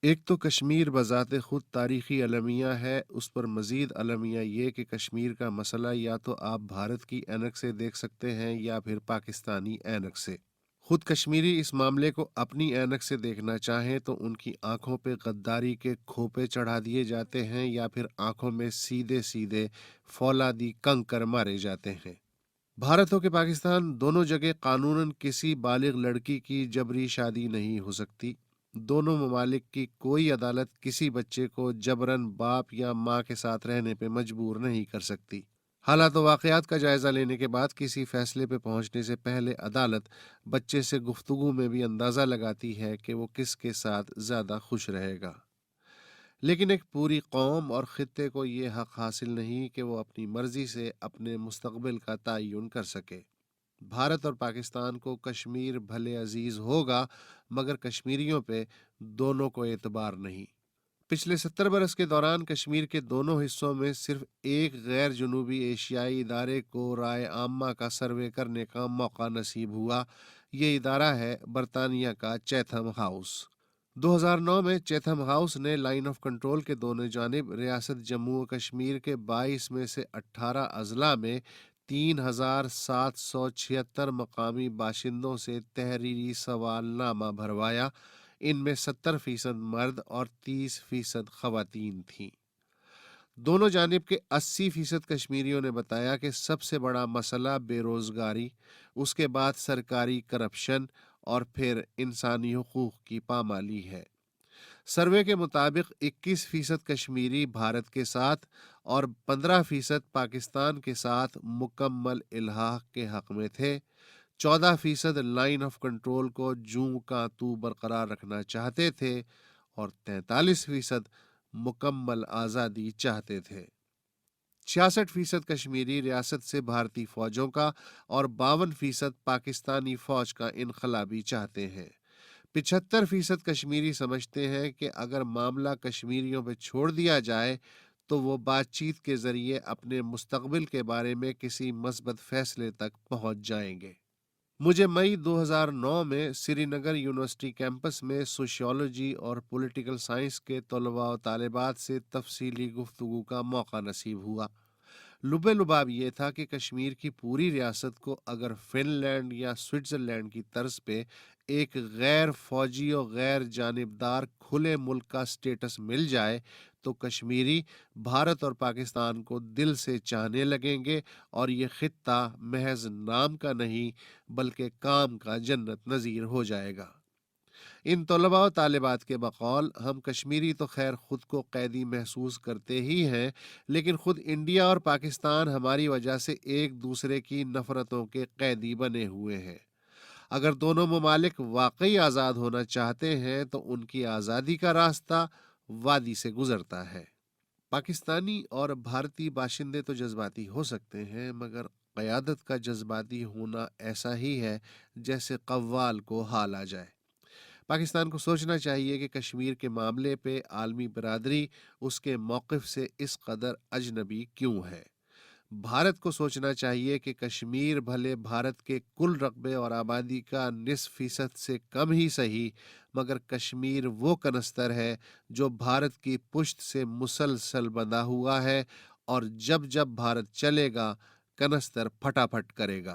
ایک تو کشمیر بذات خود تاریخی المیہ ہے، اس پر مزید المیہ یہ کہ کشمیر کا مسئلہ یا تو آپ بھارت کی اینک سے دیکھ سکتے ہیں یا پھر پاکستانی اینک سے۔ خود کشمیری اس معاملے کو اپنی اینک سے دیکھنا چاہیں تو ان کی آنکھوں پہ غداری کے کھوپے چڑھا دیے جاتے ہیں یا پھر آنکھوں میں سیدھے سیدھے فولادی کنکر مارے جاتے ہیں۔ بھارت ہو کہ پاکستان، دونوں جگہ قانوناً کسی بالغ لڑکی کی جبری شادی نہیں ہو سکتی۔ دونوں ممالک کی کوئی عدالت کسی بچے کو جبراً باپ یا ماں کے ساتھ رہنے پہ مجبور نہیں کر سکتی۔ حالات و واقعات کا جائزہ لینے کے بعد کسی فیصلے پہ پہنچنے سے پہلے عدالت بچے سے گفتگو میں بھی اندازہ لگاتی ہے کہ وہ کس کے ساتھ زیادہ خوش رہے گا۔ لیکن ایک پوری قوم اور خطے کو یہ حق حاصل نہیں کہ وہ اپنی مرضی سے اپنے مستقبل کا تعین کر سکے۔ بھارت اور پاکستان کو کشمیر بھلے عزیز ہوگا مگر کشمیریوں پہ دونوں کو اعتبار نہیں۔ پچھلے 70 برس کے دوران کشمیر کے دونوں حصوں میں صرف ایک غیر جنوبی ایشیائی ادارے کو رائے عامہ کا سروے کرنے کا موقع نصیب ہوا۔ یہ ادارہ ہے برطانیہ کا چیتھم ہاؤس۔ 2009 میں چیتھم ہاؤس نے لائن آف کنٹرول کے دونوں جانب ریاست جموں و کشمیر کے 22 میں سے 18 اضلاع میں 3776 مقامی باشندوں سے تحریری سوال نامہ بھروایا۔ ان میں 70% مرد اور 30% خواتین تھیں۔ دونوں جانب کے 80% کشمیریوں نے بتایا کہ سب سے بڑا مسئلہ بے روزگاری، اس کے بعد سرکاری کرپشن اور پھر انسانی حقوق کی پامالی ہے۔ سروے کے مطابق 21% کشمیری بھارت کے ساتھ اور 15% پاکستان کے ساتھ مکمل الحاق کے حق میں تھے۔ 14% لائن آف کنٹرول کو جوں کا توں برقرار رکھنا چاہتے تھے اور 43% مکمل آزادی چاہتے تھے۔ 66% کشمیری ریاست سے بھارتی فوجوں کا اور 52% پاکستانی فوج کا انخلا بھی چاہتے ہیں۔ 75% کشمیری سمجھتے ہیں کہ اگر معاملہ کشمیریوں پہ چھوڑ دیا جائے تو وہ بات چیت کے ذریعے اپنے مستقبل کے بارے میں کسی مثبت فیصلے تک پہنچ جائیں گے۔ مجھے مئی 2009 میں سری نگر یونیورسٹی کیمپس میں سوشیولوجی اور پولیٹیکل سائنس کے طلباء و طالبات سے تفصیلی گفتگو کا موقع نصیب ہوا۔ لب لباب یہ تھا کہ کشمیر کی پوری ریاست کو اگر فن لینڈ یا سوئٹزرلینڈ کی طرز پہ ایک غیر فوجی و غیر جانبدار کھلے ملک کا سٹیٹس مل جائے تو کشمیری بھارت اور پاکستان کو دل سے چاہنے لگیں گے اور یہ خطہ محض نام کا نہیں بلکہ کام کا جنت نظیر ہو جائے گا۔ ان طلباء و طالبات کے بقول ہم کشمیری تو خیر خود کو قیدی محسوس کرتے ہی ہیں، لیکن خود انڈیا اور پاکستان ہماری وجہ سے ایک دوسرے کی نفرتوں کے قیدی بنے ہوئے ہیں۔ اگر دونوں ممالک واقعی آزاد ہونا چاہتے ہیں تو ان کی آزادی کا راستہ وادی سے گزرتا ہے۔ پاکستانی اور بھارتی باشندے تو جذباتی ہو سکتے ہیں مگر قیادت کا جذباتی ہونا ایسا ہی ہے جیسے قوال کو حال آ جائے۔ پاکستان کو سوچنا چاہیے کہ کشمیر کے معاملے پہ عالمی برادری اس کے موقف سے اس قدر اجنبی کیوں ہے۔ بھارت کو سوچنا چاہیے کہ کشمیر بھلے بھارت کے کل رقبے اور آبادی کا 20% سے کم ہی صحیح، مگر کشمیر وہ کنستر ہے جو بھارت کی پشت سے مسلسل بندھا ہوا ہے اور جب جب بھارت چلے گا کنستر پھٹا پھٹ کرے گا۔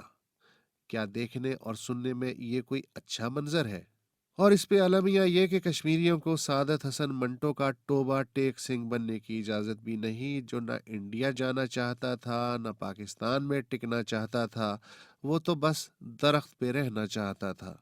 کیا دیکھنے اور سننے میں یہ کوئی اچھا منظر ہے؟ اور اس پہ المیہ یہ کہ کشمیریوں کو سعادت حسن منٹو کا ٹوبا ٹیک سنگھ بننے کی اجازت بھی نہیں، جو نہ انڈیا جانا چاہتا تھا نہ پاکستان میں ٹکنا چاہتا تھا، وہ تو بس درخت پہ رہنا چاہتا تھا۔